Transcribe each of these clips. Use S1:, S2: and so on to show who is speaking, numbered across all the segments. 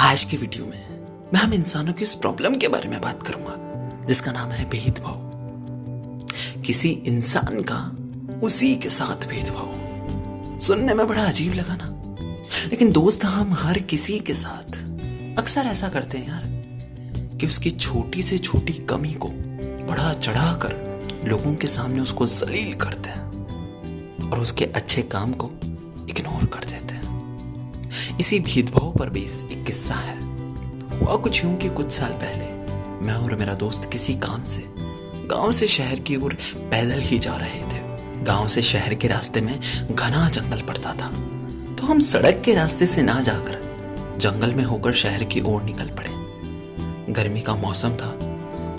S1: आज की वीडियो में मैं हम इंसानों की इस प्रॉब्लम के बारे में बात करूंगा जिसका नाम है भेदभाव। किसी इंसान का उसी के साथ भेदभाव सुनने में बड़ा अजीब लगा ना, लेकिन दोस्त हम हर किसी के साथ अक्सर ऐसा करते हैं यार कि उसकी छोटी से छोटी कमी को बढ़ा चढ़ाकर लोगों के सामने उसको जलील करते हैं और उसके अच्छे काम को इग्नोर कर देते हैं। इसी भेदभाव पर बेस एक किस्सा है। हुआ कुछ यूं कि कुछ साल पहले मैं और मेरा दोस्त किसी काम से गांव से शहर की ओर पैदल ही जा रहे थे। गांव से शहर के रास्ते में घना जंगल पड़ता था, तो हम सड़क के रास्ते से ना जाकर जंगल में होकर शहर की ओर निकल पड़े। गर्मी का मौसम था,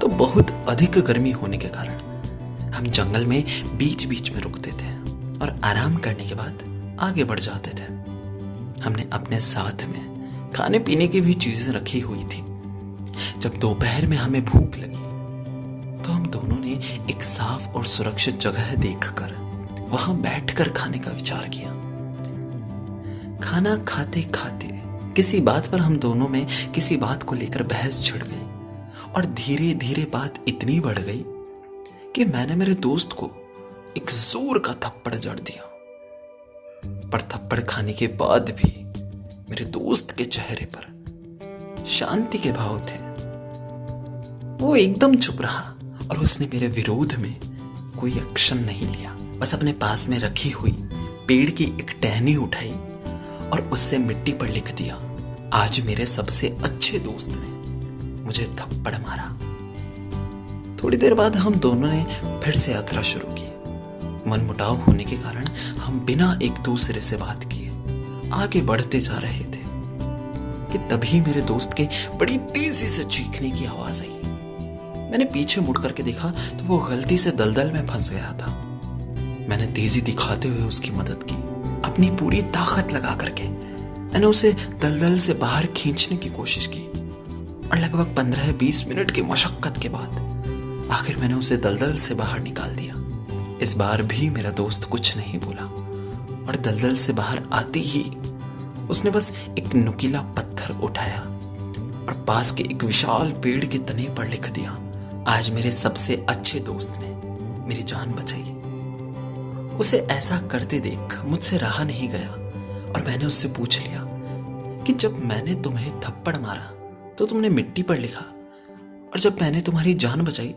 S1: तो बहुत अधिक गर्मी होने के कारण हम जंगल में बीच बीच में रुकते थे और आराम करने के बाद आगे बढ़ जाते थे। हमने अपने साथ में खाने पीने की भी चीजें रखी हुई थी। जब दोपहर में हमें भूख लगी तो हम दोनों ने एक साफ और सुरक्षित जगह देखकर वहां बैठकर खाने का विचार किया। खाना खाते खाते किसी बात पर हम दोनों में किसी बात को लेकर बहस छिड़ गई और धीरे धीरे बात इतनी बढ़ गई कि मैंने मेरे दोस्त को एक जोर का थप्पड़ जड़ दिया। पर थप्पड़ खाने के बाद भी मेरे दोस्त के चेहरे पर शांति के भाव थे। वो एकदम चुप रहा और उसने मेरे विरोध में कोई एक्शन नहीं लिया। बस अपने पास में रखी हुई पेड़ की एक टहनी उठाई और उससे मिट्टी पर लिख दिया, आज मेरे सबसे अच्छे दोस्त ने मुझे थप्पड़ मारा। थोड़ी देर बाद हम दोनों ने फिर से यात्रा शुरू की। मनमुटाव होने के कारण हम बिना एक दूसरे से बात किए आगे बढ़ते जा रहे थे कि तभी मेरे दोस्त के बड़ी तेजी से चीखने की आवाज आई। मैंने पीछे मुड़ करके देखा तो वो गलती से दलदल में फंस गया था। मैंने तेजी दिखाते हुए उसकी मदद की। अपनी पूरी ताकत लगा करके मैंने उसे दलदल से बाहर खींचने की कोशिश की और लगभग 15-20 मिनट की मशक्कत के बाद आखिर मैंने उसे दलदल से बाहर निकाल दिया। इस बार भी मेरा दोस्त कुछ नहीं बोला और दलदल से बाहर आते ही उसने बस एक नुकीला पत्थर उठाया और पास के एक विशाल पेड़ के तने पर लिख दिया, आज मेरे सबसे अच्छे दोस्त ने मेरी जान बचाई। उसे ऐसा करते देख मुझसे रहा नहीं गया और मैंने उससे पूछ लिया कि जब मैंने तुम्हें थप्पड़ मारा तो तुमने मिट्टी पर लिखा और जब मैंने तुम्हारी जान बचाई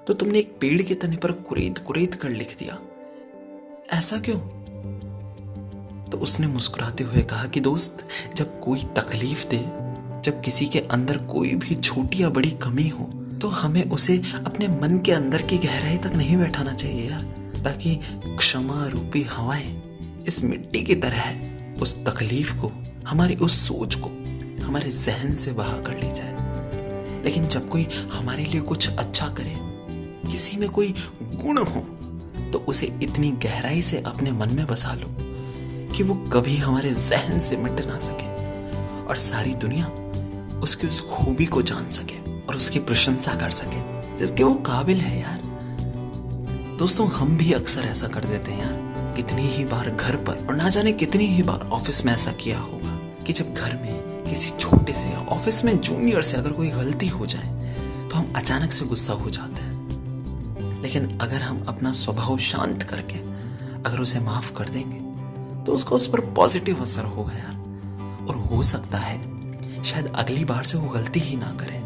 S1: तो तुमने एक पेड़ के तने पर कुरेद कर लिख दिया, ऐसा क्यों? तो उसने मुस्कुराते हुए कहा कि दोस्त, जब कोई तकलीफ दे, जब किसी के अंदर कोई भी छोटी या बड़ी कमी हो तो हमें उसे अपने मन के अंदर की गहराई तक नहीं बैठाना चाहिए यार, ताकि क्षमा रूपी हवाएं इस मिट्टी की तरह उस तकलीफ को, हमारी उस सोच को हमारे जहन से बहा कर ले जाए। लेकिन जब कोई हमारे लिए कुछ अच्छा करे, किसी में कोई गुण हो, तो उसे इतनी गहराई से अपने मन में बसा लो कि वो कभी हमारे जहन से मिट ना सके और सारी दुनिया उसकी उस खूबी को जान सके और उसकी प्रशंसा कर सके जिसके वो काबिल है यार। दोस्तों, हम भी अक्सर ऐसा कर देते हैं यार। कितनी ही बार घर पर और ना जाने कितनी ही बार ऑफिस में ऐसा किया होगा कि जब घर में किसी छोटे से या ऑफिस में जूनियर से अगर कोई गलती हो जाए तो हम अचानक से गुस्सा हो जाते हैं। लेकिन अगर हम अपना स्वभाव शांत करके अगर उसे माफ कर देंगे तो उसका उस पर पॉजिटिव असर होगा यार। और हो सकता है शायद अगली बार से वो गलती ही ना करे,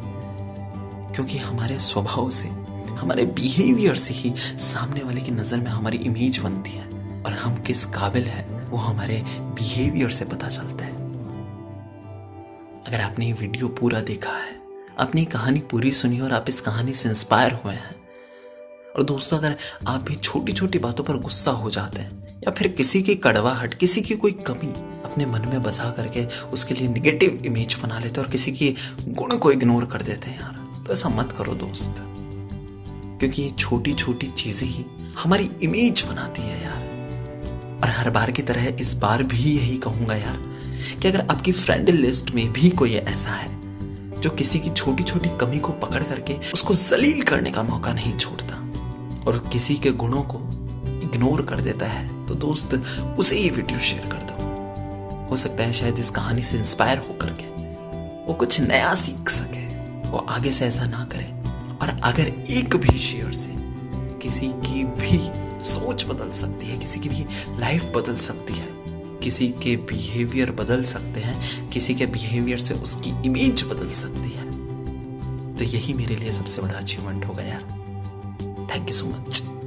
S1: क्योंकि हमारे स्वभाव से, हमारे बिहेवियर से ही सामने वाले की नजर में हमारी इमेज बनती है और हम किस काबिल है वो हमारे बिहेवियर से पता चलता है। अगर आपने ये वीडियो पूरा देखा है, अपनी कहानी पूरी सुनी और आप इस कहानी से इंस्पायर हुए हैं, और दोस्तों अगर आप भी छोटी छोटी बातों पर गुस्सा हो जाते हैं या फिर किसी की कड़वाहट, किसी की कोई कमी अपने मन में बसा करके उसके लिए नेगेटिव इमेज बना लेते हैं और किसी की गुण को इग्नोर कर देते हैं यार, तो ऐसा मत करो दोस्त, क्योंकि ये छोटी छोटी चीजें ही हमारी इमेज बनाती है यार। और हर बार की तरह इस बार भी यही कहूंगा यार कि अगर आपकी फ्रेंड लिस्ट में भी कोई ऐसा है जो किसी की छोटी छोटी कमी को पकड़ करके उसको जलील करने का मौका नहीं छोड़ता और किसी के गुणों को इग्नोर कर देता है, तो दोस्त उसे ये वीडियो शेयर कर दो। हो सकता है शायद इस कहानी से इंस्पायर होकर के वो कुछ नया सीख सके, वो आगे से ऐसा ना करे। और अगर एक भी शेयर से किसी की भी सोच बदल सकती है, किसी की भी लाइफ बदल सकती है, किसी के बिहेवियर बदल सकते हैं, किसी के बिहेवियर से उसकी इमेज बदल सकती है, तो यही मेरे लिए सबसे बड़ा अचीवमेंट होगा यार। Thank you so much.